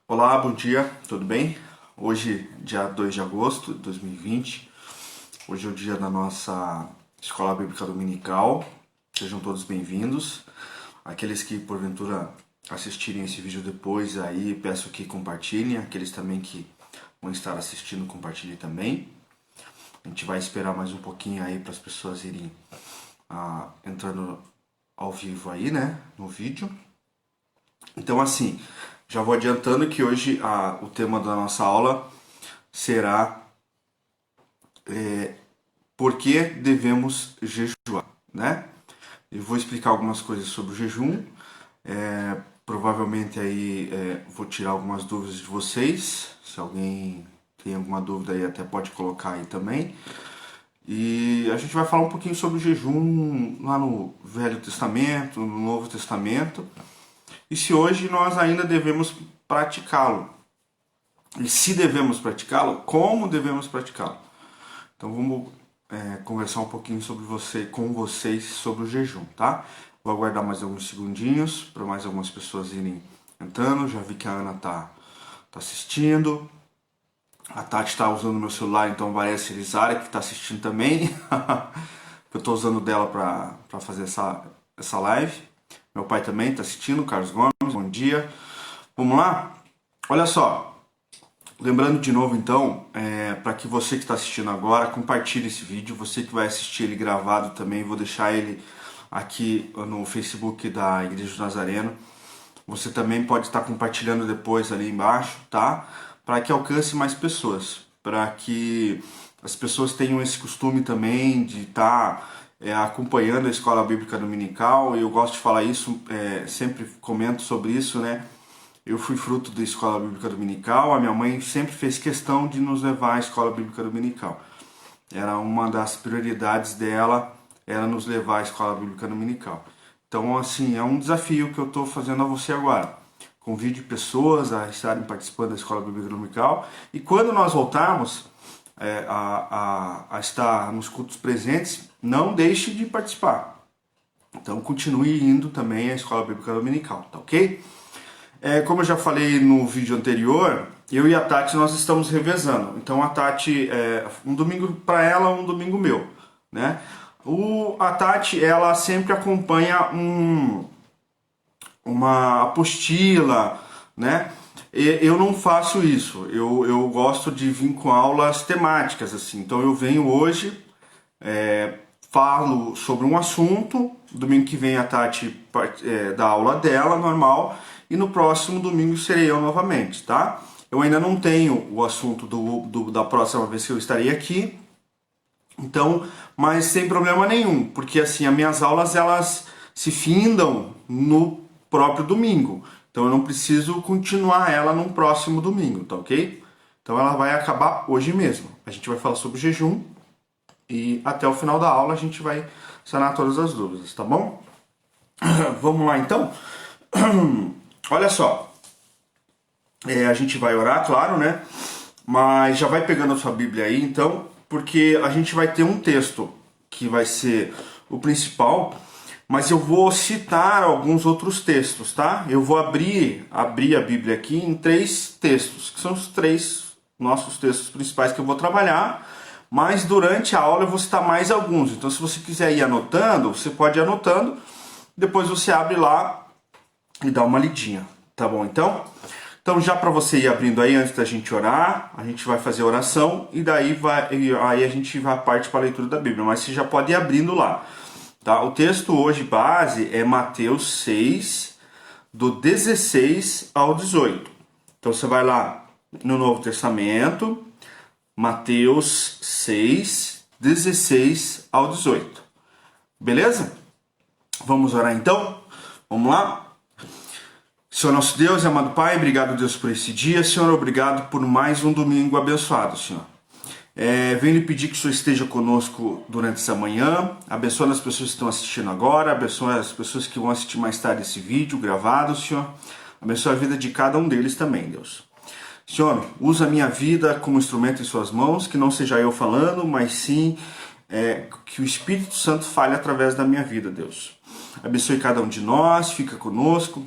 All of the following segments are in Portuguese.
Olá, bom dia, tudo bem? Hoje, dia 2 de agosto de 2020, hoje é o dia da nossa Escola Bíblica Dominical. Sejam todos bem-vindos. Aqueles que porventura assistirem esse vídeo depois aí, peço que compartilhem. Aqueles também que vão estar assistindo, compartilhem também. A gente vai esperar mais um pouquinho aí para as pessoas irem entrando ao vivo aí, né, no vídeo. Então, assim, já vou adiantando que hoje o tema da nossa aula será por que devemos jejuar, né? Eu vou explicar algumas coisas sobre o jejum, provavelmente aí vou tirar algumas dúvidas de vocês, se alguém tem alguma dúvida aí até pode colocar aí também. E a gente vai falar um pouquinho sobre o jejum lá no Velho Testamento, no Novo Testamento, e se hoje nós ainda devemos praticá-lo. E se devemos praticá-lo, como devemos praticá-lo. Então vamos conversar um pouquinho com vocês sobre o jejum, tá? Vou aguardar mais alguns segundinhos para mais algumas pessoas irem entrando. Já vi que a Ana tá assistindo. A Tati está usando meu celular, então parece a Elisara que está assistindo também. Eu estou usando dela para fazer essa live. Meu pai também está assistindo, Carlos Gomes, bom dia. Vamos lá? Olha só, lembrando de novo então, para que você que está assistindo agora, compartilhe esse vídeo. Você que vai assistir ele gravado também, vou deixar ele aqui no Facebook da Igreja do Nazareno. Você também pode estar compartilhando depois ali embaixo, tá? Para que alcance mais pessoas, para que as pessoas tenham esse costume também de estar acompanhando a Escola Bíblica Dominical. E eu gosto de falar isso, sempre comento sobre isso, né? Eu fui fruto da Escola Bíblica Dominical, a minha mãe sempre fez questão de nos levar à Escola Bíblica Dominical. Era uma das prioridades dela, era nos levar à Escola Bíblica Dominical. Então, assim, é um desafio que eu estou fazendo a você agora. Convide pessoas a estarem participando da Escola Bíblica Dominical. E quando nós voltarmos a estar nos cultos presentes, não deixe de participar. Então, continue indo também à Escola Bíblica Dominical, tá ok? Como eu já falei no vídeo anterior, eu e a Tati nós estamos revezando. Então, a Tati, um domingo para ela, um domingo meu, né? A Tati, ela sempre acompanha uma apostila, né? Eu não faço isso. Eu gosto de vir com aulas temáticas, assim. Então eu venho hoje, falo sobre um assunto. Domingo que vem a Tati dá aula dela, normal. E no próximo domingo serei eu novamente, tá? Eu ainda não tenho o assunto da próxima vez que eu estarei aqui. Então, mas sem problema nenhum, porque assim, as minhas aulas elas se findam no próprio domingo. Então eu não preciso continuar ela no próximo domingo, tá ok? Então ela vai acabar hoje mesmo. A gente vai falar sobre jejum e até o final da aula a gente vai sanar todas as dúvidas, tá bom? Vamos lá então? Olha só, a gente vai orar, claro, né? Mas já vai pegando a sua Bíblia aí, então, porque a gente vai ter um texto que vai ser o principal, mas eu vou citar alguns outros textos, tá? Eu vou abrir a Bíblia aqui em 3 textos, que são os 3 nossos textos principais que eu vou trabalhar, mas durante a aula eu vou citar mais alguns. Então, se você quiser ir anotando, você pode ir anotando, depois você abre lá e dá uma lidinha, tá bom? Então já para você ir abrindo aí, antes da gente orar, a gente vai fazer a oração e daí aí a gente vai parte para a leitura da Bíblia, mas você já pode ir abrindo lá. Tá? O texto hoje base é Mateus 6, do 16 ao 18. Então você vai lá no Novo Testamento, Mateus 6, 16 ao 18. Beleza? Vamos orar então? Vamos lá? Senhor nosso Deus e amado Pai, obrigado Deus por esse dia. Senhor, obrigado por mais um domingo abençoado, Senhor. Venho lhe pedir que o Senhor esteja conosco durante essa manhã, abençoe as pessoas que estão assistindo agora, abençoe as pessoas que vão assistir mais tarde esse vídeo gravado, Senhor. Abençoe a vida de cada um deles também, Deus. Senhor, usa a minha vida como instrumento em suas mãos, que não seja eu falando, mas sim que o Espírito Santo fale através da minha vida, Deus. Abençoe cada um de nós, fica conosco,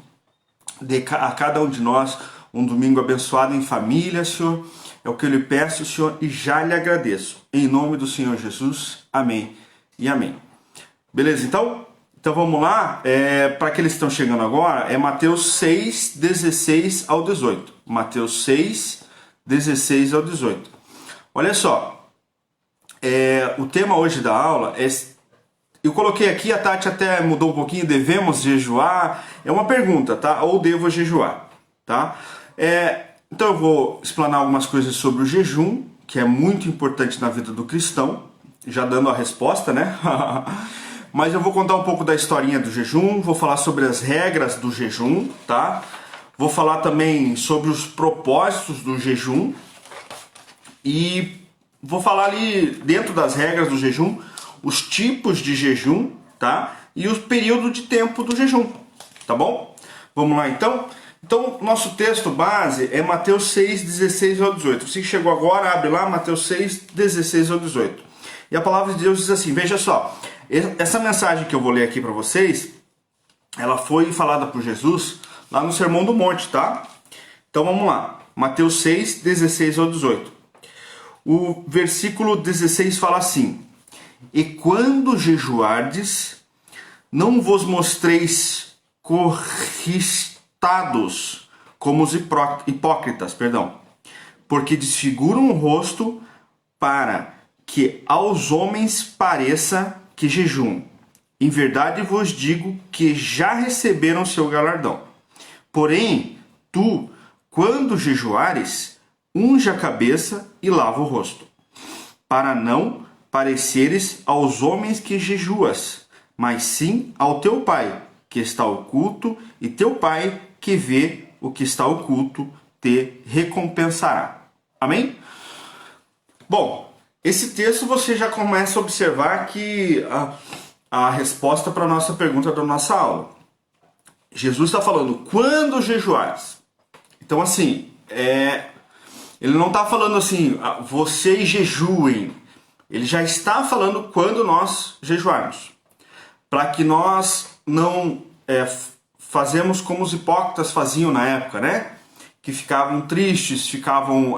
dê a cada um de nós um domingo abençoado em família, Senhor. É o que eu lhe peço, Senhor, e já lhe agradeço. Em nome do Senhor Jesus. Amém e amém. Beleza, então vamos lá. Para aqueles que estão chegando agora, é Mateus 6, 16 ao 18. Mateus 6, 16 ao 18. Olha só, o tema hoje da aula é... Eu coloquei aqui, a Tati até mudou um pouquinho, devemos jejuar? É uma pergunta, tá? Ou devo jejuar, tá? Então eu vou explanar algumas coisas sobre o jejum, que é muito importante na vida do cristão, já dando a resposta, né? Mas eu vou contar um pouco da historinha do jejum, vou falar sobre as regras do jejum, tá? Vou falar também sobre os propósitos do jejum e vou falar ali dentro das regras do jejum os tipos de jejum, tá? E o período de tempo do jejum, tá bom? Vamos lá então? Então, nosso texto base é Mateus 6, 16 ao 18. Você que chegou agora, abre lá Mateus 6, 16 ao 18. E a palavra de Deus diz assim, veja só, essa mensagem que eu vou ler aqui para vocês, ela foi falada por Jesus lá no Sermão do Monte, tá? Então vamos lá, Mateus 6, 16 ao 18. O versículo 16 fala assim: E quando jejuardes, não vos mostreis corristados como os hipócritas, porque desfiguram o rosto para que aos homens pareça que jejuam. Em verdade vos digo que já receberam seu galardão. Porém, tu, quando jejuares, unge a cabeça e lava o rosto, para não pareceres aos homens que jejuas, mas sim ao teu Pai, que está oculto, e teu Pai, que vê o que está oculto, te recompensará. Amém? Bom, esse texto você já começa a observar que a resposta para a nossa pergunta da nossa aula. Jesus está falando, quando jejuares? Então assim, ele não está falando assim, vocês jejuem. Ele já está falando quando nós jejuarmos. Para que nós não fazemos como os hipócritas faziam na época, né? Que ficavam tristes, ficavam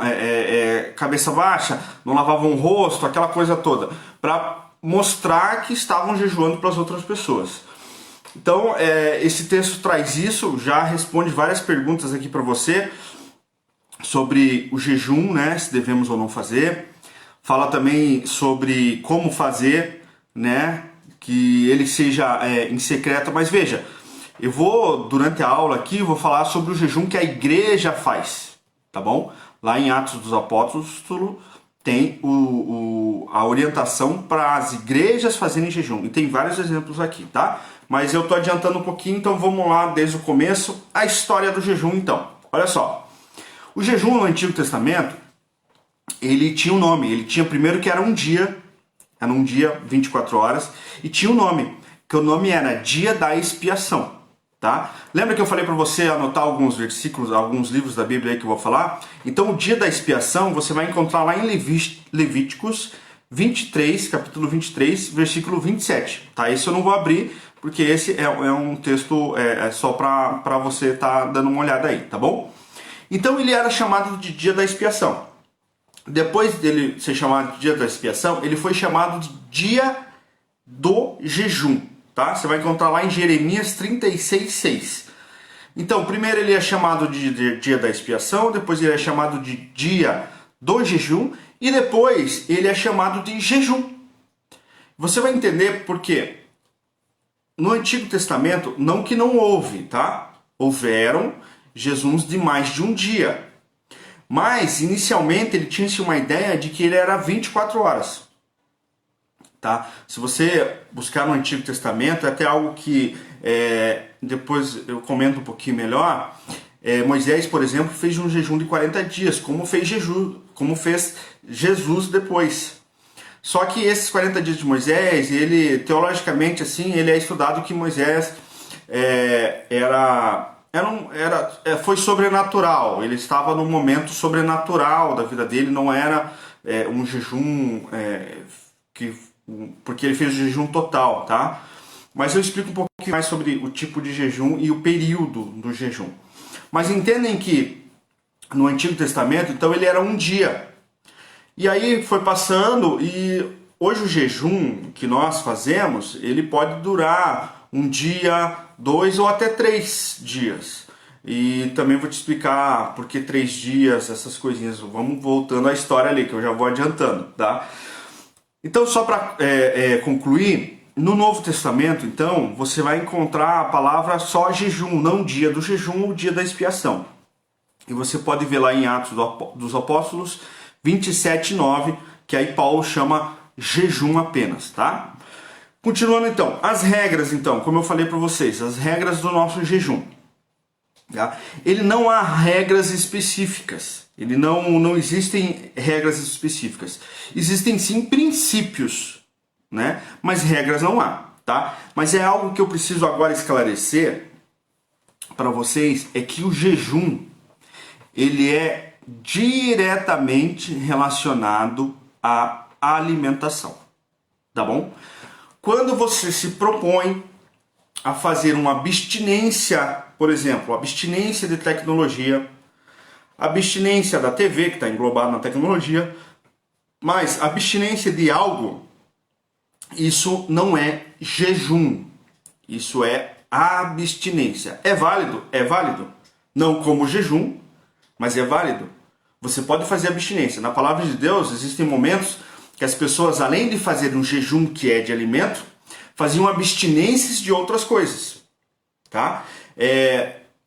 cabeça baixa, não lavavam o rosto, aquela coisa toda. Para mostrar que estavam jejuando para as outras pessoas. Então, esse texto traz isso, já responde várias perguntas aqui para você sobre o jejum, né? Se devemos ou não fazer. Fala também sobre como fazer, né? Que ele seja em secreto. Mas veja, eu vou, durante a aula aqui, vou falar sobre o jejum que a igreja faz, tá bom? Lá em Atos dos Apóstolos tem a orientação para as igrejas fazerem jejum. E tem vários exemplos aqui, tá? Mas eu tô adiantando um pouquinho, então vamos lá desde o começo. A história do jejum, então. Olha só. O jejum no Antigo Testamento, ele tinha um nome. Ele tinha primeiro que era um dia 24 horas, e tinha um nome, que o nome era Dia da Expiação, tá? Lembra que eu falei para você anotar alguns versículos, alguns livros da Bíblia aí que eu vou falar? Então o Dia da Expiação você vai encontrar lá em Levíticos 23, capítulo 23, versículo 27, tá? Esse eu não vou abrir, porque esse é um texto só para você estar dando uma olhada aí, tá bom? Então ele era chamado de Dia da Expiação. Depois dele ser chamado de Dia da Expiação, ele foi chamado de Dia do Jejum, tá? Você vai encontrar lá em Jeremias 36:6. Então, primeiro ele é chamado de Dia da Expiação, depois ele é chamado de Dia do Jejum, e depois ele é chamado de Jejum. Você vai entender por quê. No Antigo Testamento, não que não houve, tá? Houveram jejuns de mais de um dia. Mas, inicialmente, ele tinha-se uma ideia de que ele era 24 horas. Tá? Se você buscar no Antigo Testamento, é até algo que depois eu comento um pouquinho melhor. Moisés, por exemplo, fez um jejum de 40 dias, como fez Jesus depois. Só que esses 40 dias de Moisés, ele, teologicamente, assim, ele é estudado que Moisés foi sobrenatural, ele estava num momento sobrenatural da vida dele, não era um jejum porque ele fez o jejum total, tá? Mas eu explico um pouquinho mais sobre o tipo de jejum e o período do jejum. Mas entendem que no Antigo Testamento, então ele era um dia. E aí foi passando e hoje o jejum que nós fazemos, ele pode durar um dia, 2 ou até 3 dias. E também vou te explicar por que 3 dias, essas coisinhas. Vamos voltando à história ali, que eu já vou adiantando, tá? Então, só para concluir, no Novo Testamento, então, você vai encontrar a palavra só jejum, não dia do jejum ou dia da expiação. E você pode ver lá em Atos dos Apóstolos 27:9, que aí Paulo chama jejum apenas, tá? Continuando então, as regras então, como eu falei para vocês, as regras do nosso jejum. Tá? Ele não há regras específicas, não existem regras específicas. Existem sim princípios, né? Mas regras não há, tá? Mas é algo que eu preciso agora esclarecer para vocês, é que o jejum, ele é diretamente relacionado à alimentação, tá bom? Quando você se propõe a fazer uma abstinência, por exemplo, abstinência de tecnologia, abstinência da TV, que está englobado na tecnologia, mas abstinência de algo, isso não é jejum, isso é abstinência. É válido? É válido. Não como jejum, mas é válido. Você pode fazer abstinência. Na palavra de Deus, existem momentos que as pessoas, além de fazer um jejum que é de alimento, faziam abstinências de outras coisas, tá?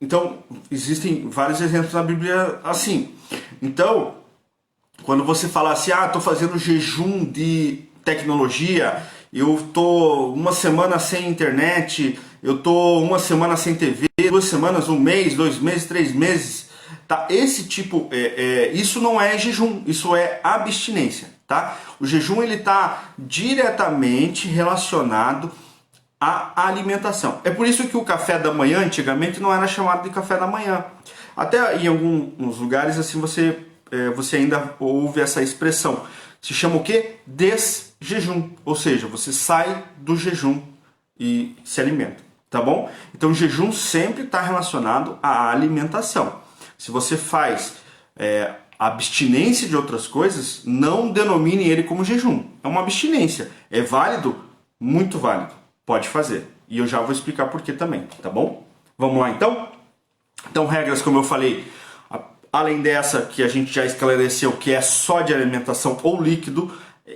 Então, existem vários exemplos na Bíblia assim. Então, quando você fala assim, estou fazendo jejum de tecnologia, eu estou uma semana sem internet, eu estou uma semana sem TV, 2 semanas, 1 mês, 2 meses, 3 meses, tá? Esse tipo, isso não é jejum, isso é abstinência, tá? O jejum, ele está diretamente relacionado à alimentação. É por isso que o café da manhã, antigamente, não era chamado de café da manhã. Até em alguns lugares, assim, você ainda ouve essa expressão. Se chama o quê? Desjejum. Ou seja, você sai do jejum e se alimenta, tá bom? Então, o jejum sempre está relacionado à alimentação. Se você faz abstinência de outras coisas, não denomine ele como jejum. É uma abstinência. É válido? Muito válido. Pode fazer. E eu já vou explicar por que também, tá bom? Vamos lá então? Então, regras, como eu falei, além dessa que a gente já esclareceu, que é só de alimentação ou líquido,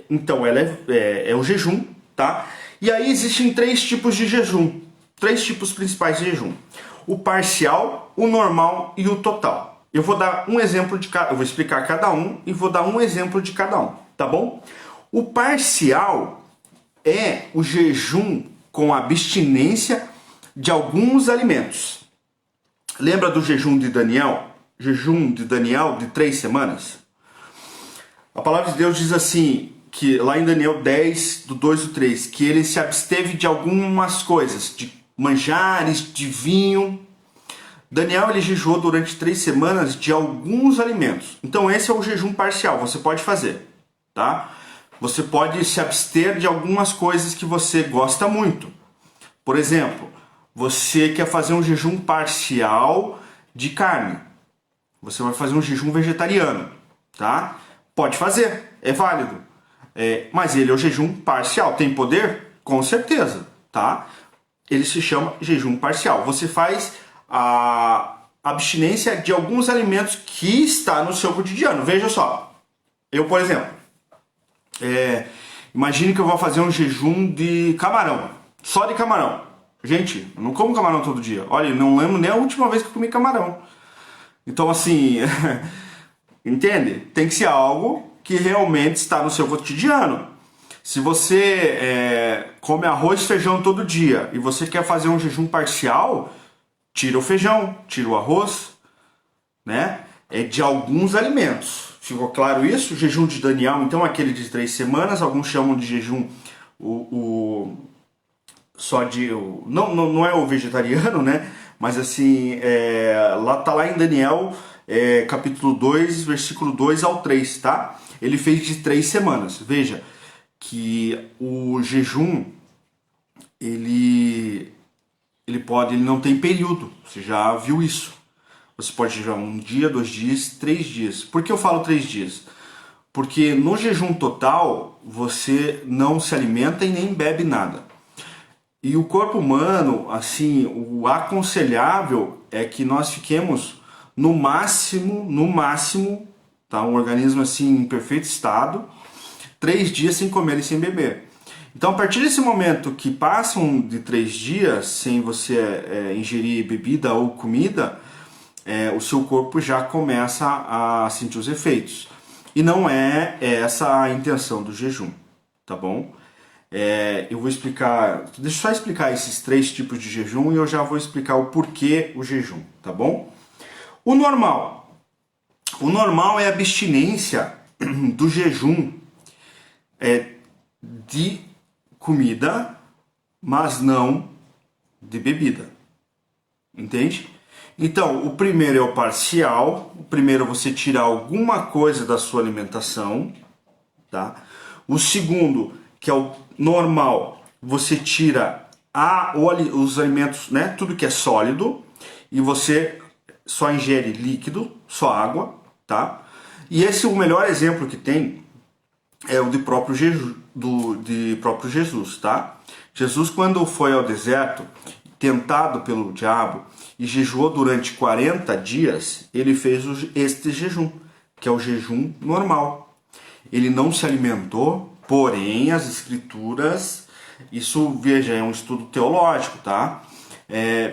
então ela é o jejum, tá? E aí existem 3 tipos de jejum, 3 tipos principais de jejum: o parcial, o normal e o total. Eu vou dar um exemplo de cada, eu vou explicar cada um e vou dar um exemplo de cada um, tá bom? O parcial é o jejum com abstinência de alguns alimentos. Lembra do jejum de Daniel? Jejum de Daniel de 3 semanas? A palavra de Deus diz assim, que lá em Daniel 10, do 2 ao 3, que ele se absteve de algumas coisas, de manjares, de vinho. Daniel, ele jejuou durante 3 semanas de alguns alimentos. Então esse é o jejum parcial, você pode fazer, tá? Você pode se abster de algumas coisas que você gosta muito. Por exemplo, você quer fazer um jejum parcial de carne. Você vai fazer um jejum vegetariano, tá? Pode fazer, é válido. Mas ele é o jejum parcial. Tem poder? Com certeza, tá? Ele se chama jejum parcial. Você faz a abstinência de alguns alimentos que está no seu cotidiano. Veja só, eu, por exemplo, imagine que eu vou fazer um jejum de camarão, só de camarão. Gente, eu não como camarão todo dia. Olha, eu não lembro nem a última vez que eu comi camarão. Então, assim, entende? Tem que ser algo que realmente está no seu cotidiano. Se você come arroz e feijão todo dia e você quer fazer um jejum parcial, tira o feijão, tira o arroz, né? É de alguns alimentos. Ficou claro isso? O jejum de Daniel, então, aquele de 3 semanas, alguns chamam de jejum só de... Não é o vegetariano, né? Mas assim, tá lá em Daniel, capítulo 2, versículo 2 ao 3, tá? Ele fez de 3 semanas. Veja que o jejum, ele não tem período. Você já viu isso. Você pode jejuar um dia, 2 dias, 3 dias. Por que eu falo 3 dias? Porque no jejum total você não se alimenta e nem bebe nada. E o corpo humano, assim, o aconselhável é que nós fiquemos no máximo, tá? Um organismo assim em perfeito estado, 3 dias sem comer e sem beber. Então, a partir desse momento que passam de 3 dias sem você ingerir bebida ou comida, o seu corpo já começa a sentir os efeitos. E não é essa a intenção do jejum, tá bom? Eu vou explicar, deixa eu só explicar esses 3 tipos de jejum e eu já vou explicar o porquê o jejum, tá bom? O normal é a abstinência do jejum de comida, mas não de bebida, entende? Então, o primeiro é o parcial, o primeiro você tira alguma coisa da sua alimentação, tá? O segundo, que é o normal, você tira os alimentos, né? Tudo que é sólido, e você só ingere líquido, só água, tá? E esse, o melhor exemplo que tem é o de próprio Jesus, tá? Jesus, quando foi ao deserto, tentado pelo diabo, e jejuou durante 40 dias, ele fez este jejum, que é o jejum normal. Ele não se alimentou, porém as escrituras, isso, veja, é um estudo teológico, tá?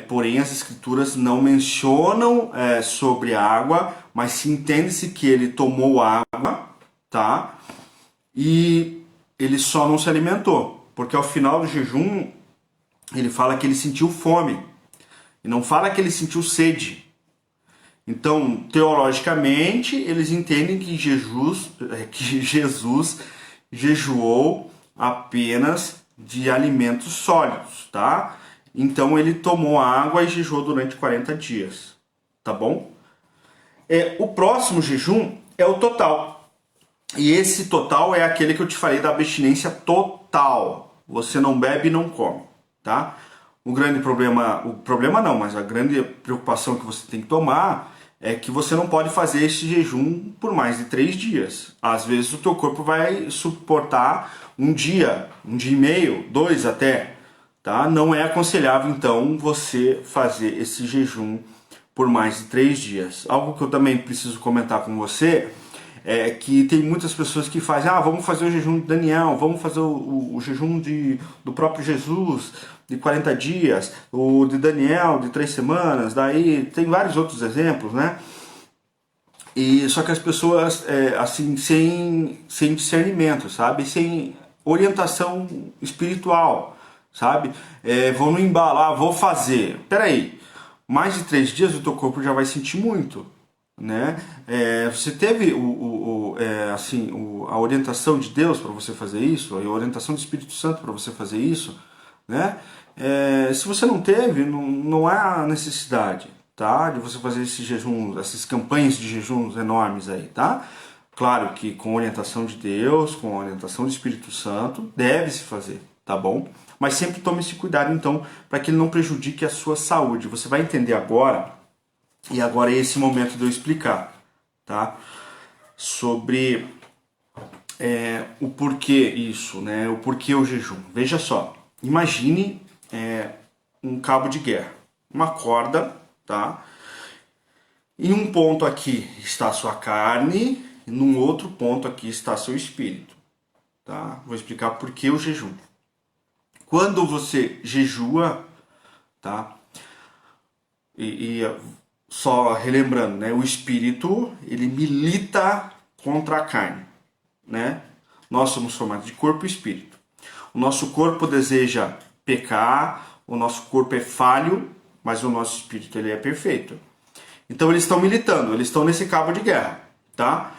Porém as escrituras não mencionam sobre a água, mas se entende-se que ele tomou água, tá? E ele só não se alimentou, porque ao final do jejum ele fala que ele sentiu fome, e não fala que ele sentiu sede. Então, teologicamente, eles entendem que Jesus jejuou apenas de alimentos sólidos, tá? Então ele tomou água e jejuou durante 40 dias, tá bom? O próximo jejum é o total. E esse total é aquele que eu te falei da abstinência total. Você não bebe e não come, tá? O problema não, mas a grande preocupação que você tem que tomar é que você não pode fazer esse jejum por mais de 3 dias. Às vezes o teu corpo vai suportar um dia e meio, 2 até, tá? Não é aconselhável então você fazer esse jejum por mais de 3 dias. Algo que eu também preciso comentar com você é que tem muitas pessoas que fazem, vamos fazer o jejum de Daniel, vamos fazer o jejum do próprio Jesus, de 40 dias, o de Daniel, de 3 semanas, daí tem vários outros exemplos, né? E só que as pessoas, assim, sem discernimento, sabe? Sem orientação espiritual, sabe? Vão no embalo, vou fazer. Peraí, mais de 3 dias o teu corpo já vai sentir muito, né? Você teve a orientação de Deus para você fazer isso, a orientação do Espírito Santo para você fazer isso, né? Se você não teve, não há necessidade, tá? De você fazer esse jejum, essas campanhas de jejuns enormes aí, tá? Claro que com orientação de Deus, com orientação do Espírito Santo, deve-se fazer, tá bom? Mas sempre tome esse cuidado, então, para que ele não prejudique a sua saúde. Você vai entender agora, e agora é esse momento de eu explicar, tá? Sobre o porquê isso, né? O porquê o jejum. Veja só, imagine um cabo de guerra, uma corda, tá? Em um ponto aqui está a sua carne, e num outro ponto aqui está seu espírito, tá? Vou explicar por que o jejum. Quando você jejua, tá? Só relembrando, né? O espírito, ele milita contra a carne, né? Nós somos formados de corpo e espírito. O nosso corpo deseja pecar, o nosso corpo é falho, mas o nosso espírito ele é perfeito. Então eles estão militando, eles estão nesse cabo de guerra, tá?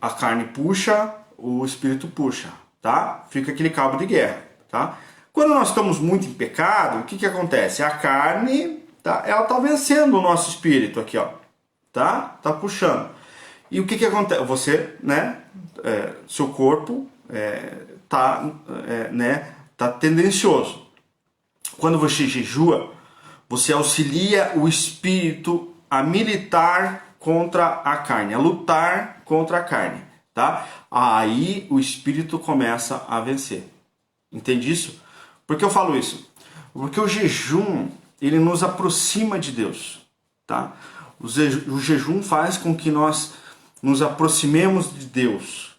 A carne puxa, o espírito puxa, tá? Fica aquele cabo de guerra, tá? Quando nós estamos muito em pecado, o que acontece? A carne, tá? Ela tá vencendo o nosso espírito aqui, ó, tá? Tá puxando. E o que acontece? Você, né? Seu corpo tá tendencioso. Quando você jejua, você auxilia o espírito a militar contra a carne, a lutar contra a carne, tá? Aí o espírito começa a vencer. Entende isso? Por que eu falo isso? Porque o jejum, ele nos aproxima de Deus, tá? O jejum faz com que nós nos aproximemos de Deus,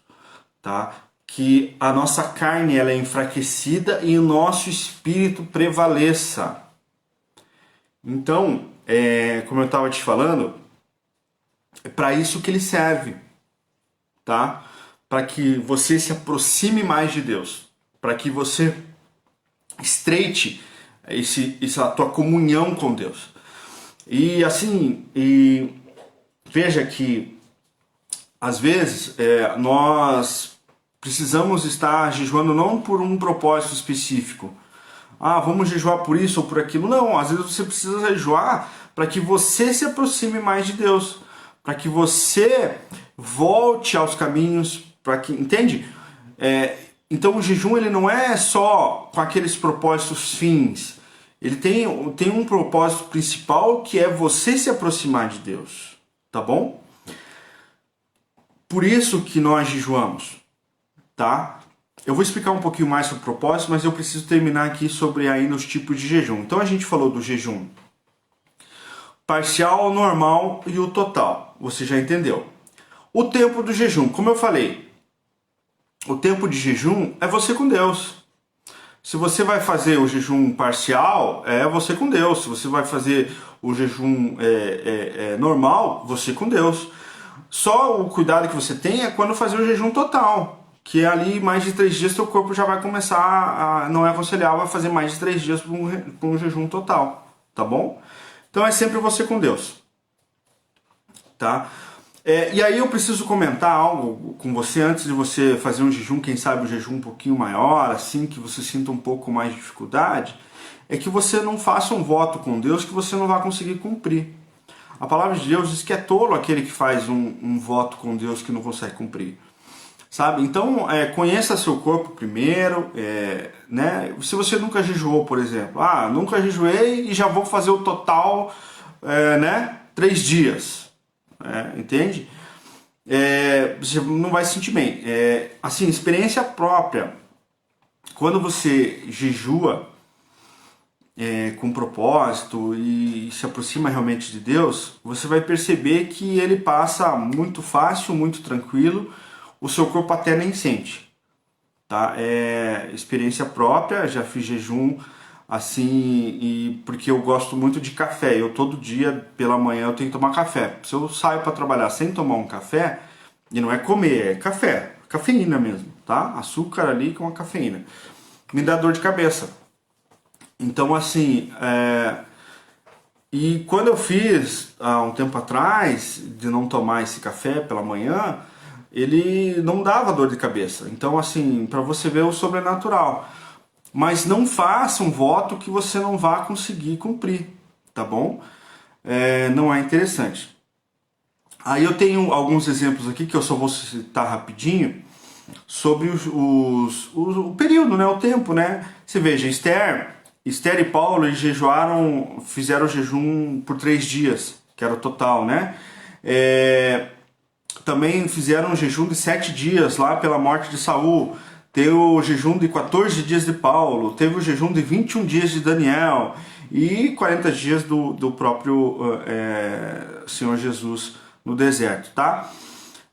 tá? Que a nossa carne ela é enfraquecida e o nosso espírito prevaleça. Então, como eu estava te falando, é para isso que ele serve, tá? Para que você se aproxime mais de Deus, para que você estreite essa tua comunhão com Deus. E assim, veja que às vezes nós precisamos estar jejuando não por um propósito específico. Ah, vamos jejuar por isso ou por aquilo. Não, às vezes você precisa jejuar para que você se aproxime mais de Deus, para que você volte aos caminhos, para que, entende? Então o jejum ele não é só com aqueles propósitos fins. Ele tem um propósito principal que é você se aproximar de Deus, tá bom? Por isso que nós jejuamos, tá? Eu vou explicar um pouquinho mais sobre o propósito, mas eu preciso terminar aqui sobre ainda os tipos de jejum. Então a gente falou do jejum parcial, normal e o total. Você já entendeu. O tempo do jejum, como eu falei, o tempo de jejum é você com Deus. Se você vai fazer o jejum parcial, é você com Deus. Se você vai fazer o jejum normal, você com Deus. Só o cuidado que você tem é quando fazer o jejum total, que é ali mais de 3 dias, seu corpo já vai começar não é aconselhável fazer mais de 3 dias para um jejum total, tá bom? Então é sempre você com Deus, tá? E aí eu preciso comentar algo com você antes de você fazer um jejum, quem sabe um jejum um pouquinho maior, assim, que você sinta um pouco mais de dificuldade, é que você não faça um voto com Deus que você não vai conseguir cumprir. A palavra de Deus diz que é tolo aquele que faz um voto com Deus que não consegue cumprir. Sabe? Então, conheça seu corpo primeiro, né? Se você nunca jejuou, por exemplo, nunca jejuei e já vou fazer o total, né? 3 dias, entende? Você não vai se sentir bem. Assim, experiência própria. Quando você jejua com propósito e se aproxima realmente de Deus, você vai perceber que ele passa muito fácil, muito tranquilo, o seu corpo até nem sente, tá? Experiência própria, já fiz jejum assim, e porque eu gosto muito de café, eu todo dia pela manhã eu tenho que tomar café. Se eu saio para trabalhar sem tomar um café, e não é comer, é café, cafeína mesmo, tá? Açúcar ali com a cafeína, me dá dor de cabeça. Então assim, e quando eu fiz há um tempo atrás de não tomar esse café pela manhã, ele não dava dor de cabeça. Então assim, para você ver o sobrenatural. Mas não faça um voto que você não vá conseguir cumprir, tá bom? Não é interessante. Aí eu tenho alguns exemplos aqui que eu só vou citar rapidinho sobre o período, né? O tempo, né? Você veja, Esther e Paulo eles fizeram jejum por 3 dias, que era o total, né? Também fizeram um jejum de 7 dias lá pela morte de Saul. Teve o jejum de 14 dias de Paulo, teve o jejum de 21 dias de Daniel e 40 dias do próprio Senhor Jesus no deserto, tá?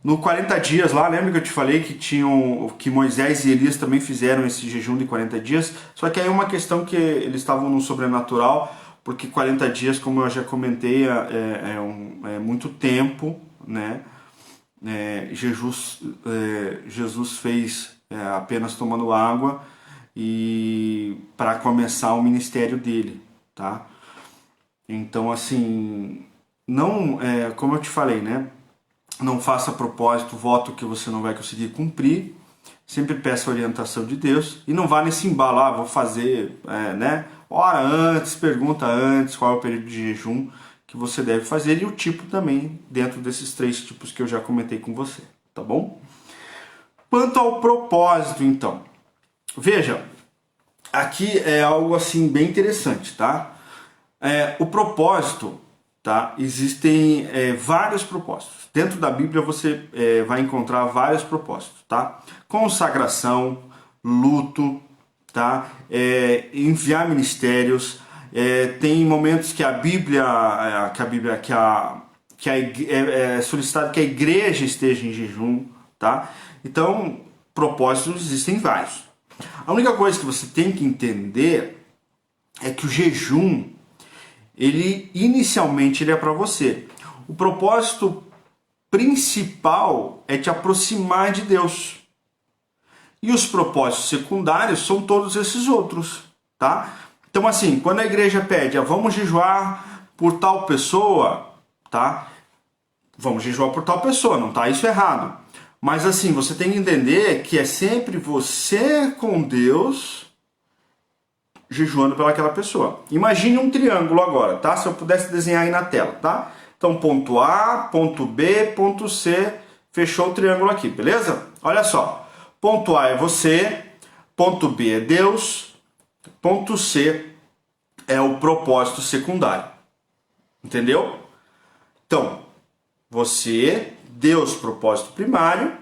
No 40 dias lá, lembra que eu te falei que Moisés e Elias também fizeram esse jejum de 40 dias? Só que aí é uma questão que eles estavam no sobrenatural, porque 40 dias, como eu já comentei, é muito tempo, né? Jesus fez apenas tomando água e para começar o ministério dele, tá? Então assim, não, como eu te falei, né? Não faça propósito, voto que você não vai conseguir cumprir. Sempre peça a orientação de Deus e não vá nesse embalo, vou fazer, né? Ora antes, pergunta antes qual é o período de jejum que você deve fazer e o tipo também dentro desses 3 tipos que eu já comentei com você, tá bom? Quanto ao propósito, então, veja, aqui é algo assim bem interessante, tá? O propósito, tá? Existem vários propósitos. Dentro da Bíblia você vai encontrar vários propósitos, tá? Consagração, luto, tá? Enviar ministérios. Tem momentos que é solicitado que a igreja esteja em jejum, tá? Então, propósitos existem vários. A única coisa que você tem que entender é que o jejum, inicialmente ele é para você. O propósito principal é te aproximar de Deus. E os propósitos secundários são todos esses outros, tá? Então assim, quando a igreja pede, vamos jejuar por tal pessoa, tá? Vamos jejuar por tal pessoa, não tá isso errado. Mas assim, você tem que entender que é sempre você com Deus jejuando pelaquela pessoa. Imagine um triângulo agora, tá? Se eu pudesse desenhar aí na tela, tá? Então, ponto A, ponto B, ponto C, fechou o triângulo aqui, beleza? Olha só, ponto A é você, ponto B é Deus, ponto C é o propósito secundário. Entendeu? Então, você, Deus, propósito primário,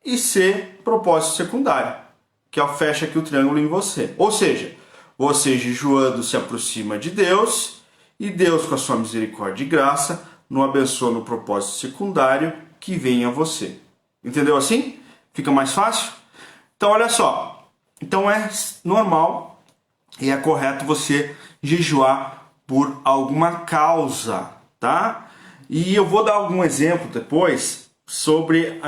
e C, propósito secundário, que fecha aqui o triângulo em você. Ou seja, você jejuando se aproxima de Deus, e Deus, com a sua misericórdia e graça, nos abençoa no propósito secundário que vem a você. Entendeu assim? Fica mais fácil? Então, olha só. Então, é normal e é correto você jejuar por alguma causa, tá? E eu vou dar algum exemplo depois sobre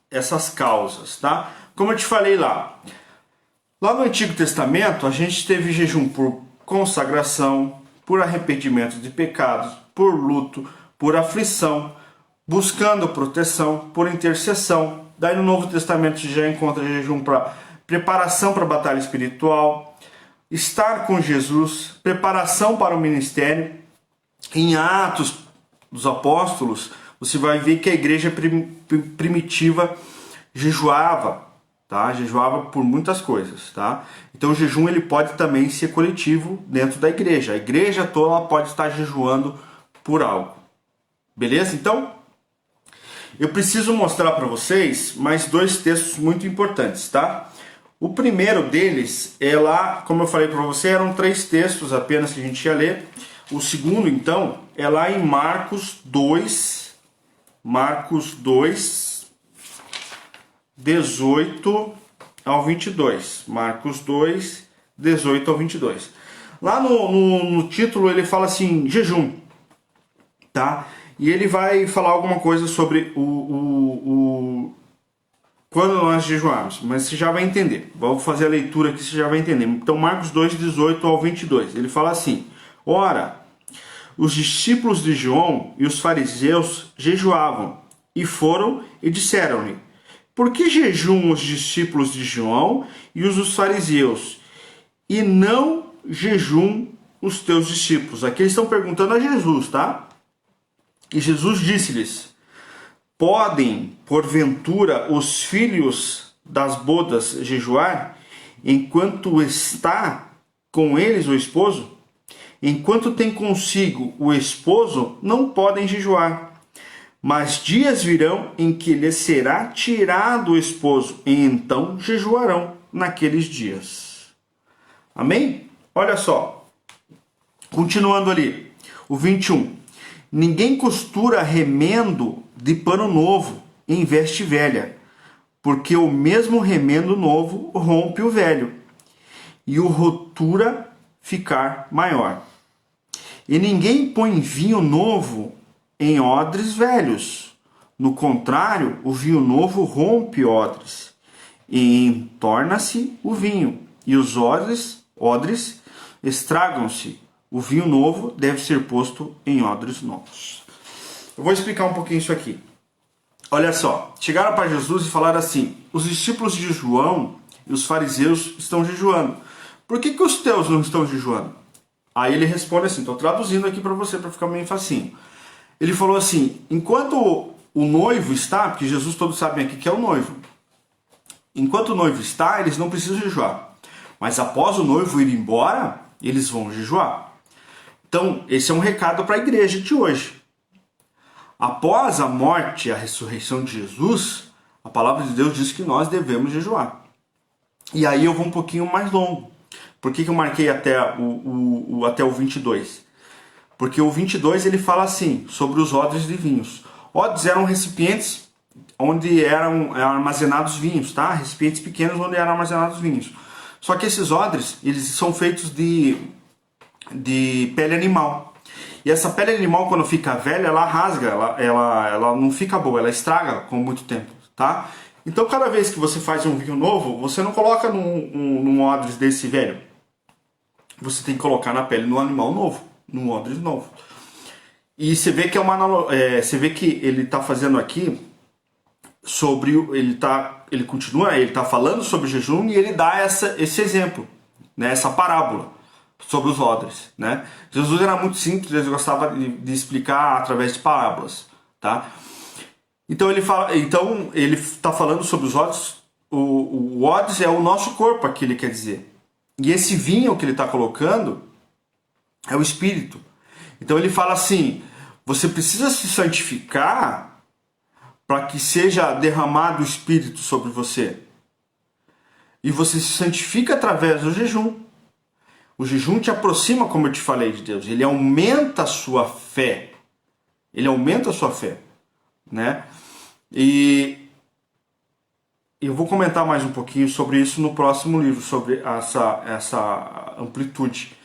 essas causas, tá? Como eu te falei lá no Antigo Testamento, a gente teve jejum por consagração, por arrependimento de pecados, por luto, por aflição, buscando proteção, por intercessão. Daí no Novo Testamento você já encontra jejum para preparação para a batalha espiritual, estar com Jesus, preparação para o ministério. Em Atos dos Apóstolos, você vai ver que a igreja primitiva jejuava, tá? Jejuava por muitas coisas, tá? Então o jejum ele pode também ser coletivo dentro da igreja. A igreja toda pode estar jejuando por algo. Beleza? Então, eu preciso mostrar para vocês mais dois textos muito importantes, tá? O primeiro deles é lá, como eu falei para você, eram 3 textos apenas que a gente ia ler. O segundo, então, é lá em Marcos 2, 18 ao 22. Marcos 2, 18 ao 22. Lá no título ele fala assim, jejum, tá? E ele vai falar alguma coisa sobre quando nós jejuarmos, mas você já vai entender. Vou fazer a leitura aqui, você já vai entender. Então, Marcos 2, 18 ao 22. Ele fala assim, ora, os discípulos de João e os fariseus jejuavam, e foram e disseram-lhe, por que jejuam os discípulos de João e os dos fariseus, e não jejuam os teus discípulos? Aqui eles estão perguntando a Jesus, tá? E Jesus disse-lhes, podem, porventura, os filhos das bodas jejuar, enquanto está com eles o esposo? Enquanto tem consigo o esposo, não podem jejuar. Mas dias virão em que lhes será tirado o esposo, e então jejuarão naqueles dias. Amém? Olha só. Continuando ali, o 21. Ninguém costura remendo de pano novo em veste velha, porque o mesmo remendo novo rompe o velho, e o rotura ficar maior. E ninguém põe vinho novo em odres velhos. No contrário, o vinho novo rompe odres, e entorna-se o vinho, e os odres estragam-se. O vinho novo deve ser posto em odres novos. Eu vou explicar um pouquinho isso aqui. Olha só, chegaram para Jesus e falaram assim, os discípulos de João e os fariseus estão jejuando. Por que os teus não estão jejuando? Aí ele responde assim, estou traduzindo aqui para você, para ficar meio facinho. Ele falou assim, enquanto o noivo está, porque Jesus todos sabem aqui que é o noivo. Enquanto o noivo está, eles não precisam jejuar. Mas após o noivo ir embora, eles vão jejuar. Então, esse é um recado para a igreja de hoje. Após a morte e a ressurreição de Jesus, a palavra de Deus diz que nós devemos jejuar. E aí eu vou um pouquinho mais longo. Por que eu marquei até o 22? Porque o 22 ele fala assim, sobre os odres de vinhos. Odres eram recipientes onde eram armazenados vinhos, tá? Recipientes pequenos onde eram armazenados vinhos. Só que esses odres, eles são feitos de pele animal. E essa pele animal, quando fica velha, ela rasga, ela não fica boa, ela estraga com muito tempo, tá? Então, cada vez que você faz um vinho novo, você não coloca num odre desse velho. Você tem que colocar na pele do animal novo, num odre novo. E você vê que você vê que ele está fazendo aqui sobre ele está falando sobre jejum e ele dá esse exemplo, né, essa parábola sobre os odres, né? Jesus era muito simples, ele gostava de explicar através de parábolas, tá? Então ele está falando sobre os odres. O odres é o nosso corpo, aqui ele quer dizer. E esse vinho que ele está colocando é o Espírito. Então ele fala assim: você precisa se santificar para que seja derramado o Espírito sobre você. E você se santifica através do jejum. O jejum te aproxima, como eu te falei, de Deus. Ele aumenta a sua fé. Ele aumenta a sua fé, né? E eu vou comentar mais um pouquinho sobre isso no próximo livro, sobre essa amplitude,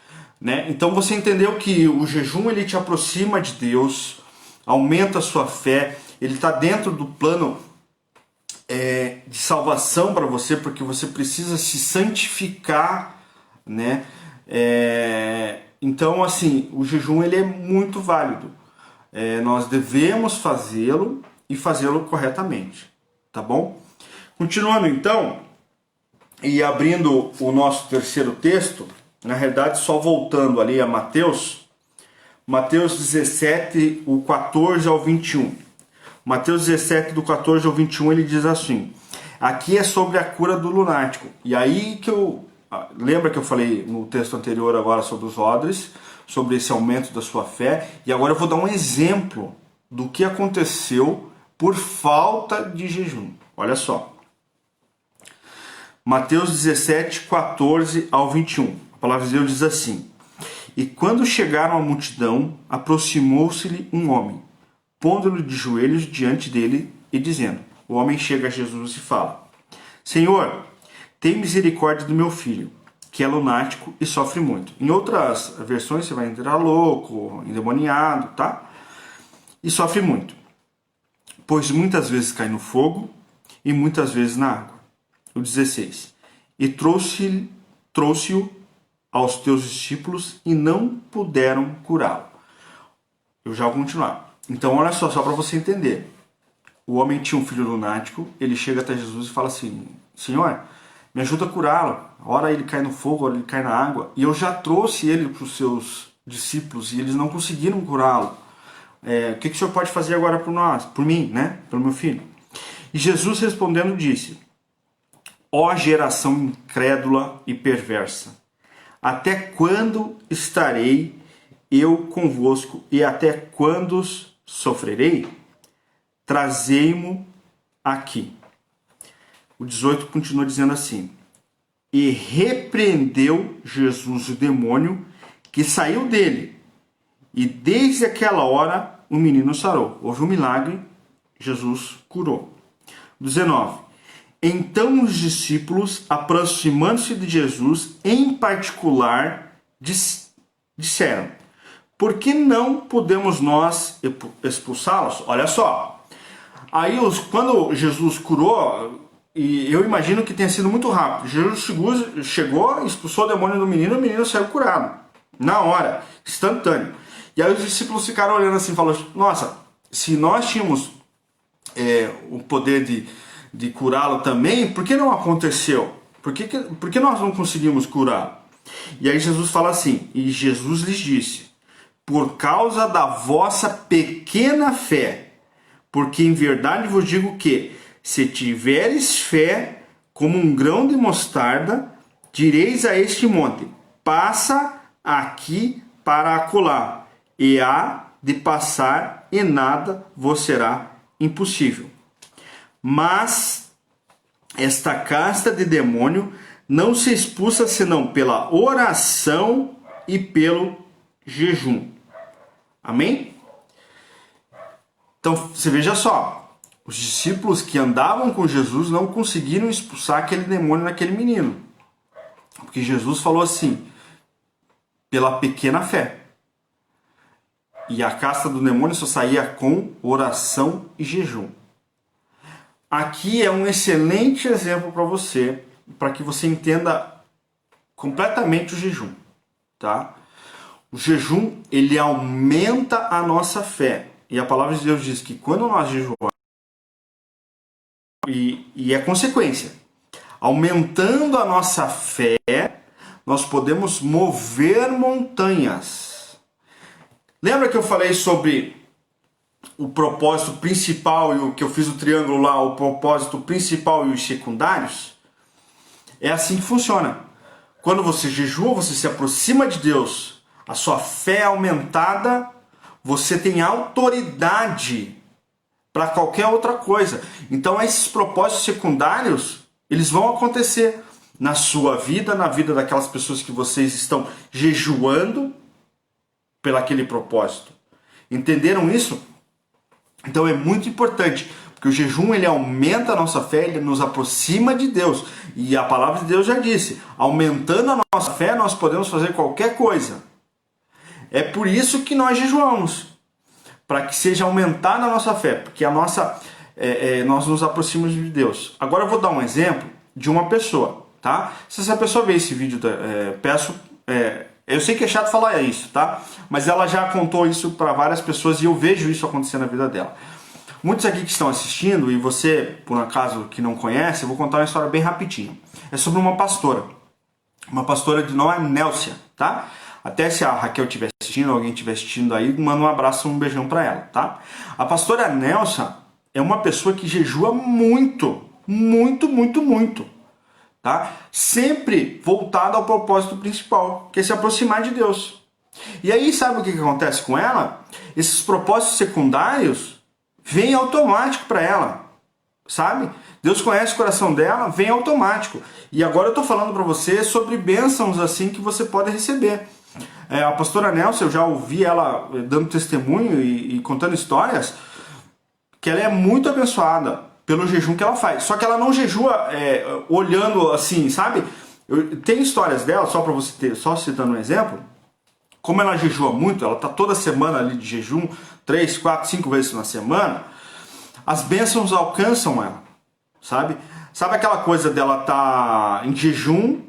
né? Então você entendeu que o jejum ele te aproxima de Deus, aumenta a sua fé, ele está dentro do plano de salvação para você, porque você precisa se santificar, né? Então, assim, o jejum ele é muito válido. Nós devemos fazê-lo e fazê-lo corretamente, tá bom? Continuando então, e abrindo o nosso terceiro texto, na realidade só voltando ali a Mateus 17, o 14 ao 21. Mateus 17, do 14 ao 21, ele diz assim: aqui é sobre a cura do lunático. E aí lembra que eu falei no texto anterior agora sobre os odres, sobre esse aumento da sua fé, e agora eu vou dar um exemplo do que aconteceu por falta de jejum. Olha só. Mateus 17, 14 ao 21. A palavra de Deus diz assim: e quando chegaram à multidão, aproximou-se-lhe um homem, pondo-lhe de joelhos diante dele e dizendo. O homem chega a Jesus e fala: Senhor, tem misericórdia do meu filho, que é lunático e sofre muito. Em outras versões você vai entrar louco, endemoniado, tá? E sofre muito, pois muitas vezes cai no fogo e muitas vezes na água. O 16. E trouxe-o aos teus discípulos e não puderam curá-lo. Eu já vou continuar. Então olha só para você entender. O homem tinha um filho lunático, ele chega até Jesus e fala assim: Senhor, me ajuda a curá-lo. Ora ele cai no fogo, ora ele cai na água. E eu já trouxe ele para os seus discípulos e eles não conseguiram curá-lo. O que o Senhor pode fazer agora por nós? Por mim, né? Pelo meu filho. E Jesus respondendo disse: ó geração incrédula e perversa, até quando estarei eu convosco e até quando sofrerei? Trazei-mo aqui. O 18 continua dizendo assim: e repreendeu Jesus o demônio que saiu dele, e desde aquela hora o menino sarou. Houve um milagre, Jesus curou. 19. Então os discípulos, aproximando-se de Jesus, em particular, disseram: por que não podemos nós expulsá-los? Olha só. Aí quando Jesus curou, e eu imagino que tenha sido muito rápido, Jesus chegou, expulsou o demônio do menino, e o menino saiu curado. Na hora, instantâneo. E aí os discípulos ficaram olhando assim, falando: nossa, se nós tínhamos o poder de curá-lo também, por que não aconteceu? Por que nós não conseguimos curá-lo? E aí Jesus fala assim: e Jesus lhes disse: por causa da vossa pequena fé, porque em verdade vos digo que, se tiveres fé como um grão de mostarda, direis a este monte, passa aqui para acolá, e há de passar, e nada vos será impossível. Mas esta casta de demônio não se expulsa senão pela oração e pelo jejum. Amém? Então, você veja só, os discípulos que andavam com Jesus não conseguiram expulsar aquele demônio naquele menino. Porque Jesus falou assim, pela pequena fé. E a casta do demônio só saía com oração e jejum. Aqui é um excelente exemplo para que você entenda completamente o jejum, tá? O jejum, ele aumenta a nossa fé. E a palavra de Deus diz que quando nós jejuamos, e é consequência, aumentando a nossa fé, nós podemos mover montanhas. Lembra que eu falei sobre o propósito principal e o que eu fiz o triângulo lá, o propósito principal e os secundários? É assim que funciona. Quando você jejua, você se aproxima de Deus, a sua fé é aumentada, você tem autoridade para qualquer outra coisa. Então esses propósitos secundários, eles vão acontecer na sua vida, na vida daquelas pessoas que vocês estão jejuando pelaquele propósito. Entenderam isso? Então é muito importante, porque o jejum ele aumenta a nossa fé, ele nos aproxima de Deus. E a palavra de Deus já disse, aumentando a nossa fé, nós podemos fazer qualquer coisa. É por isso que nós jejuamos, para que seja aumentada a nossa fé, porque nós nos aproximamos de Deus. Agora eu vou dar um exemplo de uma pessoa, tá? Se essa pessoa ver esse vídeo, eu sei que é chato falar isso, tá? Mas ela já contou isso para várias pessoas e eu vejo isso acontecer na vida dela. Muitos aqui que estão assistindo, e você, por acaso, que não conhece, eu vou contar uma história bem rapidinho. É sobre uma pastora de nome Nélcia, tá? Até se a Raquel estiver assistindo, alguém estiver assistindo aí, manda um abraço, um beijão para ela, tá? A pastora Nélcia é uma pessoa que jejua muito, tá? Sempre voltada ao propósito principal, que é se aproximar de Deus. E aí, sabe o que acontece com ela? Esses propósitos secundários vêm automático para ela, sabe? Deus conhece o coração dela, vem automático. E agora eu estou falando para você sobre bênçãos assim que você pode receber. A pastora Nélcia, eu já ouvi ela dando testemunho e contando histórias, que ela é muito abençoada pelo jejum que ela faz. Só que ela não jejua olhando assim, sabe? Tem histórias dela, só para você ter, só citando um exemplo, como ela jejua muito, ela tá toda semana ali de jejum, 3, 4, 5 vezes na semana, as bênçãos alcançam ela, sabe? Sabe aquela coisa dela tá em jejum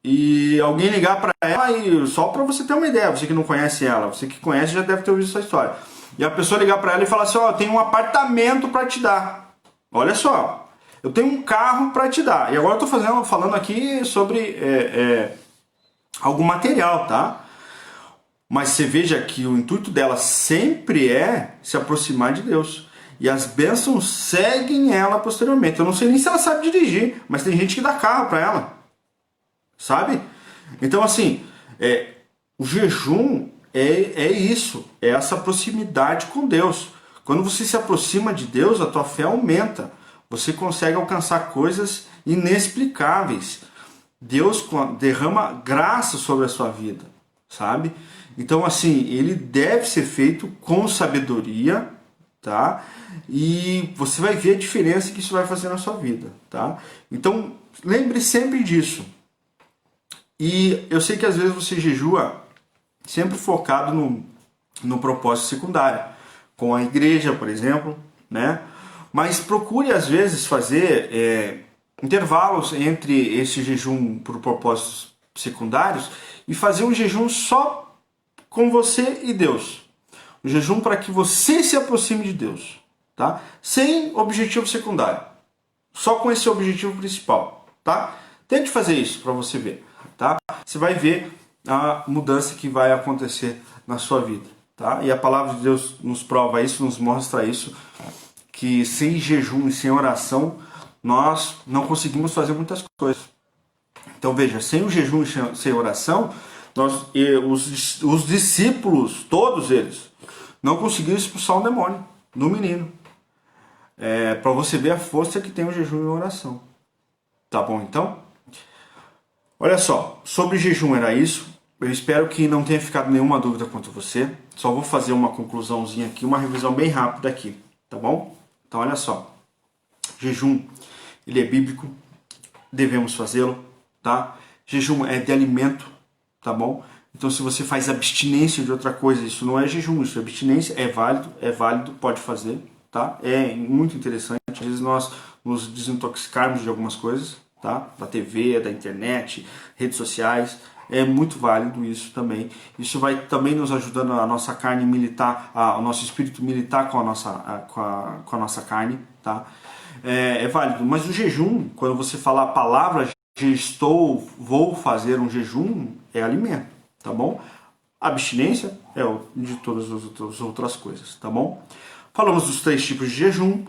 e alguém ligar para ela, e só para você ter uma ideia, você que não conhece ela, você que conhece já deve ter ouvido essa história. E a pessoa ligar para ela e falar assim, ó, eu tenho um apartamento para te dar. Olha só, eu tenho um carro para te dar. E agora eu tô falando aqui sobre algum material, tá? Mas você veja que o intuito dela sempre é se aproximar de Deus. E as bênçãos seguem ela posteriormente. Eu não sei nem se ela sabe dirigir, mas tem gente que dá carro para ela. Sabe? Então assim, o jejum é isso, é essa proximidade com Deus. Quando você se aproxima de Deus, a tua fé aumenta. Você consegue alcançar coisas inexplicáveis. Deus derrama graça sobre a sua vida, sabe? Então assim, ele deve ser feito com sabedoria, tá? E você vai ver a diferença que isso vai fazer na sua vida, tá? Então, lembre sempre disso. E eu sei que às vezes você jejua sempre focado no propósito secundário, com a igreja, por exemplo, né? Mas procure às vezes fazer intervalos entre esse jejum por propósitos secundários e fazer um jejum só com você e Deus. Um jejum para que você se aproxime de Deus, tá? Sem objetivo secundário, só com esse objetivo principal, tá? Tente fazer isso para você ver, tá? Você vai ver a mudança que vai acontecer na sua vida, tá? E a palavra de Deus nos prova isso, nos mostra isso, que sem jejum e sem oração nós não conseguimos fazer muitas coisas. Então veja, sem o jejum e sem oração, os discípulos, todos eles, não conseguiram expulsar o demônio do menino. Para você ver a força que tem o jejum e a oração. Tá bom então? Olha só, sobre jejum era isso. Eu espero que não tenha ficado nenhuma dúvida quanto a você. Só vou fazer uma conclusãozinha aqui, uma revisão bem rápida aqui, tá bom? Então olha só, jejum, ele é bíblico, devemos fazê-lo, tá? Jejum é de alimento, tá bom? Então se você faz abstinência de outra coisa, isso não é jejum, isso é abstinência, é válido, pode fazer, tá? É muito interessante, às vezes nós nos desintoxicarmos de algumas coisas, tá? Da TV, da internet, redes sociais, é muito válido isso também. Isso vai também nos ajudando a nossa carne militar, o nosso espírito militar com a nossa carne, tá? É válido, mas o jejum, quando você falar a palavra vou fazer um jejum, é alimento, tá bom? A abstinência é de todas as outras coisas, tá bom? Falamos dos 3 tipos de jejum,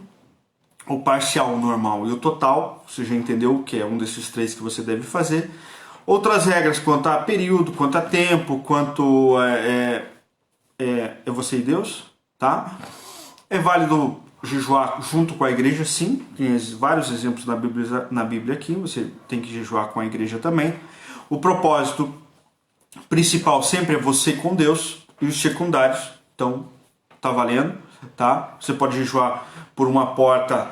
o parcial, o normal e o total, você já entendeu que é um desses 3 que você deve fazer. Outras regras quanto a período, quanto a tempo, quanto é você e Deus, tá? É válido jejuar junto com a igreja, sim. Tem vários exemplos na Bíblia aqui, você tem que jejuar com a igreja também. O propósito principal sempre é você com Deus, e os secundários, então tá valendo, tá? Você pode jejuar por uma porta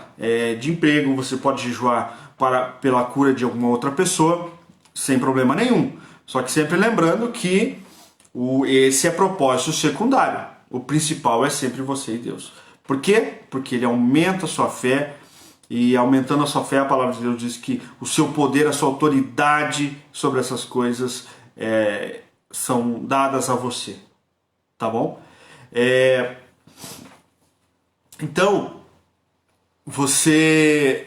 de emprego, você pode jejuar pela cura de alguma outra pessoa, sem problema nenhum. Só que sempre lembrando que esse é propósito secundário. O principal é sempre você e Deus. Por quê? Porque ele aumenta a sua fé, e aumentando a sua fé, a palavra de Deus diz que o seu poder, a sua autoridade sobre essas coisas são dadas a você. Tá bom? Então, você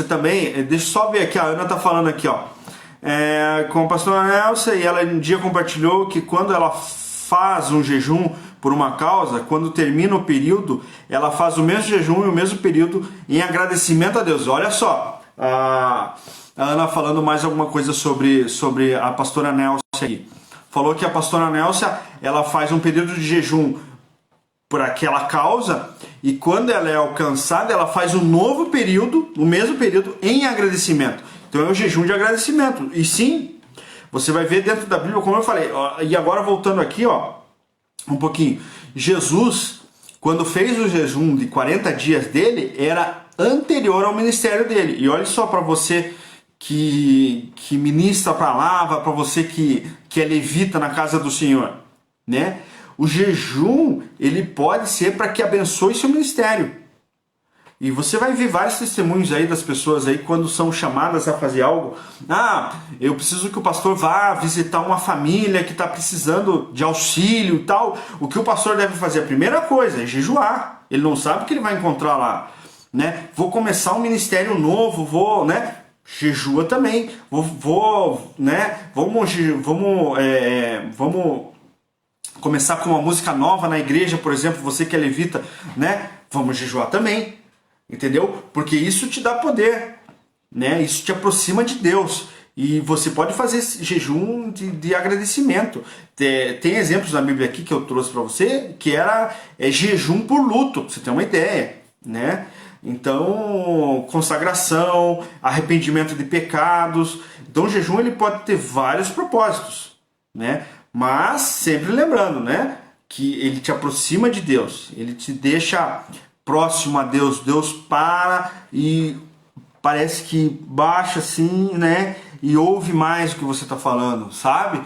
também, deixa eu só ver aqui, a Ana tá falando aqui, ó, com a pastora Nelsa, e ela um dia compartilhou que quando ela faz um jejum por uma causa, quando termina o período, ela faz o mesmo jejum e o mesmo período em agradecimento a Deus. Olha só, a Ana falando mais alguma coisa sobre a pastora Nelsa aqui. Falou que a pastora Nelsa, ela faz um período de jejum por aquela causa, e quando ela é alcançada, ela faz um novo período, o mesmo período, em agradecimento. Então é um jejum de agradecimento. E sim, você vai ver dentro da Bíblia, como eu falei. E agora voltando aqui, ó, um pouquinho. Jesus, quando fez o jejum de 40 dias dele, era anterior ao ministério dele. E olha só, para você que ministra a palavra, para você que é levita na casa do Senhor, né? O jejum, ele pode ser para que abençoe seu ministério. E você vai ver vários testemunhos aí das pessoas aí quando são chamadas a fazer algo. Eu preciso que o pastor vá visitar uma família que está precisando de auxílio e tal. O que o pastor deve fazer? A primeira coisa é jejuar. Ele não sabe o que ele vai encontrar lá, né? Vou começar um ministério novo, né? Jejua também. Né? Vamos começar com uma música nova na igreja, por exemplo, você que é levita, né? Vamos jejuar também. Entendeu? Porque isso te dá poder, né? Isso te aproxima de Deus. E você pode fazer jejum de agradecimento. Tem exemplos na Bíblia aqui que eu trouxe para você, que era jejum por luto, pra você ter uma ideia, né? Então, consagração, arrependimento de pecados. Então, o jejum ele pode ter vários propósitos, né? Mas sempre lembrando, né? Que ele te aproxima de Deus. Ele te deixa próximo a Deus. Deus para e parece que baixa assim, né? E ouve mais o que você está falando, sabe?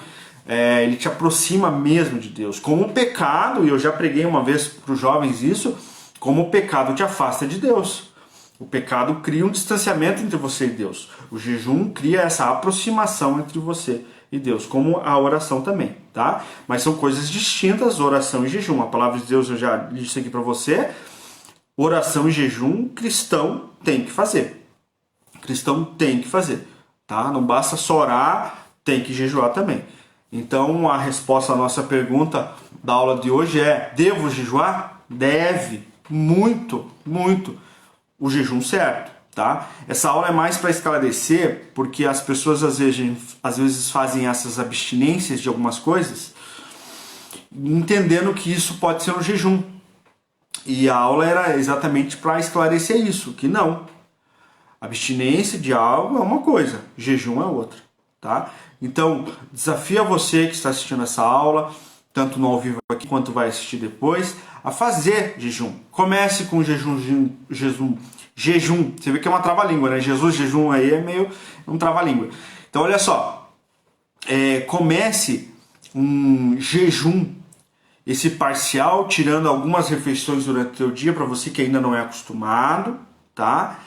Ele te aproxima mesmo de Deus. Como o pecado, e eu já preguei uma vez para os jovens isso, como o pecado te afasta de Deus. O pecado cria um distanciamento entre você e Deus. O jejum cria essa aproximação entre você e Deus, como a oração também, tá? Mas são coisas distintas, oração e jejum. A palavra de Deus eu já disse aqui para você. Oração e jejum, cristão tem que fazer. Cristão tem que fazer, tá? Não basta só orar, tem que jejuar também. Então, a resposta à nossa pergunta da aula de hoje é: devo jejuar? Deve, muito, muito. O jejum certo, tá? Essa aula é mais para esclarecer, porque as pessoas às vezes fazem essas abstinências de algumas coisas, entendendo que isso pode ser um jejum. E a aula era exatamente para esclarecer isso, que não. Abstinência de algo é uma coisa, jejum é outra, tá? Então, desafio a você que está assistindo essa aula, tanto no ao vivo aqui quanto vai assistir depois, a fazer jejum. Comece com jejum. Você vê que é uma trava-língua, né? Jejum aí é meio um trava-língua. Então, olha só, comece um jejum, esse parcial, tirando algumas refeições durante o seu dia, para você que ainda não é acostumado, tá?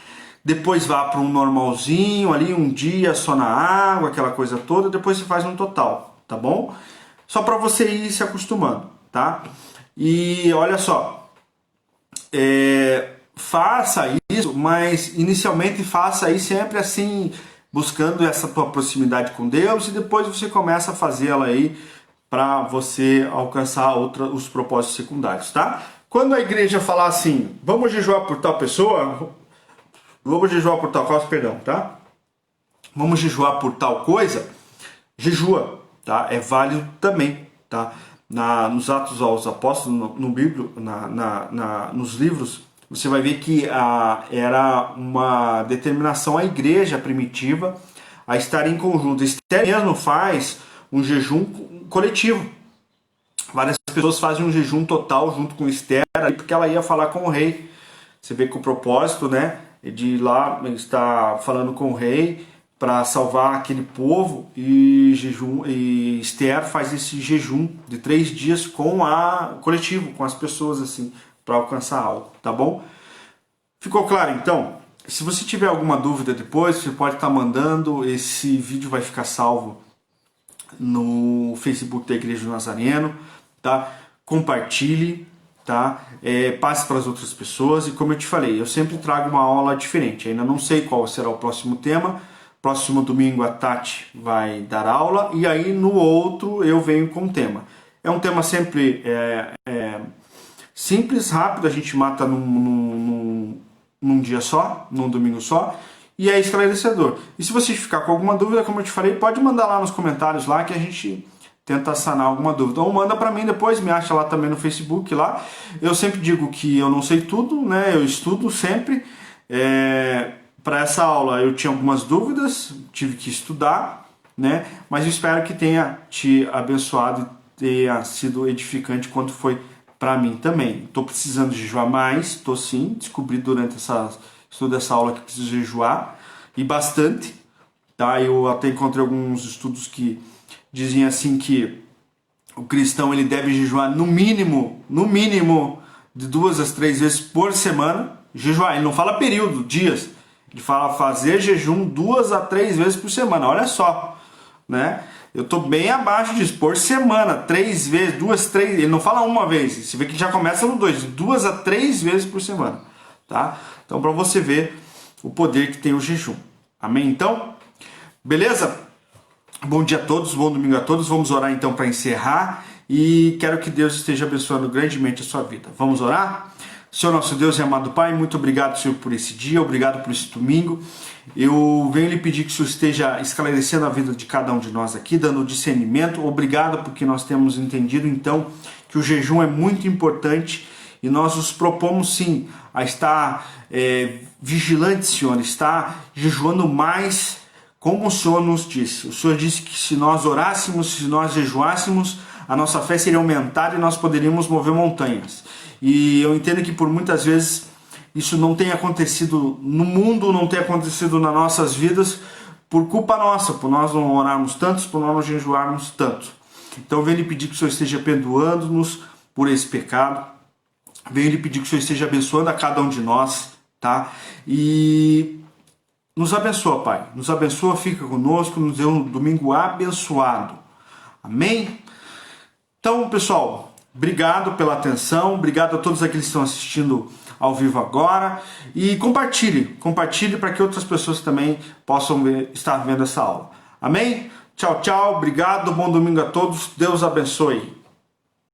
Depois vá para um normalzinho ali, um dia só na água, aquela coisa toda, depois você faz um total, tá bom? Só para você ir se acostumando, tá? E olha só, faça isso, mas inicialmente faça aí sempre assim, buscando essa tua proximidade com Deus, e depois você começa a fazê-la aí para você alcançar os propósitos secundários, tá? Quando a igreja falar assim, vamos jejuar por tal pessoa, vamos jejuar por tal coisa, perdão, tá? Vamos jejuar por tal coisa, jejua, tá? É válido também, tá? Nos Atos aos Apóstolos, no Bíblia, nos livros, você vai ver que era uma determinação à igreja primitiva a estar em conjunto. Esther mesmo faz um jejum coletivo. Várias pessoas fazem um jejum total junto com Esther, porque ela ia falar com o rei. Você vê que o propósito, né, de ir lá estar falando com o rei para salvar aquele povo, e Esther faz esse jejum de 3 dias coletivo, com as pessoas assim, para alcançar algo, tá bom? Ficou claro então? Se você tiver alguma dúvida depois, você pode estar mandando, esse vídeo vai ficar salvo no Facebook da Igreja do Nazareno, tá? Compartilhe, tá? Passe para as outras pessoas, e como eu te falei, eu sempre trago uma aula diferente. Ainda não sei qual será o próximo tema. Próximo domingo a Tati vai dar aula, e aí no outro eu venho com o tema. É um tema sempre simples, rápido, a gente mata num dia só, num domingo só, e é esclarecedor. E se você ficar com alguma dúvida, como eu te falei, pode mandar lá nos comentários lá que a gente tenta sanar alguma dúvida. Ou manda para mim depois, me acha lá também no Facebook lá. Eu sempre digo que eu não sei tudo, né? Eu estudo sempre. Para essa aula eu tinha algumas dúvidas, tive que estudar, né? Mas eu espero que tenha te abençoado e tenha sido edificante quanto foi para mim também. Estou precisando jejuar mais, estou sim, descobri durante estudo dessa aula que preciso jejuar, e bastante, tá? Eu até encontrei alguns estudos que dizem assim que o cristão ele deve jejuar no mínimo de 2 a 3 vezes por semana. Jejuar, ele não fala período, dias. Ele fala fazer jejum 2 a 3 vezes por semana. Olha só, né? Eu tô bem abaixo disso, por semana, 3 vezes, 2, 3. Ele não fala uma vez. Você vê que já começa no 2 a 3 vezes por semana, tá? Então, para você ver o poder que tem o jejum. Amém? Então, beleza? Bom dia a todos, bom domingo a todos. Vamos orar então para encerrar, e quero que Deus esteja abençoando grandemente a sua vida. Vamos orar? Senhor nosso Deus e amado Pai, muito obrigado, Senhor, por esse dia, obrigado por esse domingo. Eu venho lhe pedir que o Senhor esteja esclarecendo a vida de cada um de nós aqui, dando discernimento. Obrigado porque nós temos entendido então que o jejum é muito importante, e nós nos propomos sim a estar vigilantes, Senhor, estar jejuando mais, como o Senhor nos disse. O Senhor disse que se nós orássemos, se nós jejuássemos, a nossa fé seria aumentada e nós poderíamos mover montanhas. E eu entendo que por muitas vezes isso não tem acontecido no mundo, não tem acontecido nas nossas vidas, por culpa nossa, por nós não orarmos tanto, por nós não jejuarmos tanto. Então eu venho lhe pedir que o Senhor esteja perdoando-nos por esse pecado, venho lhe pedir que o Senhor esteja abençoando a cada um de nós, tá? E nos abençoa, Pai, nos abençoa, fica conosco, nos dê um domingo abençoado. Amém? Então, pessoal, obrigado pela atenção, obrigado a todos aqueles que estão assistindo ao vivo agora, e compartilhe para que outras pessoas também possam estar vendo essa aula. Amém? Tchau, tchau, obrigado, bom domingo a todos, Deus abençoe.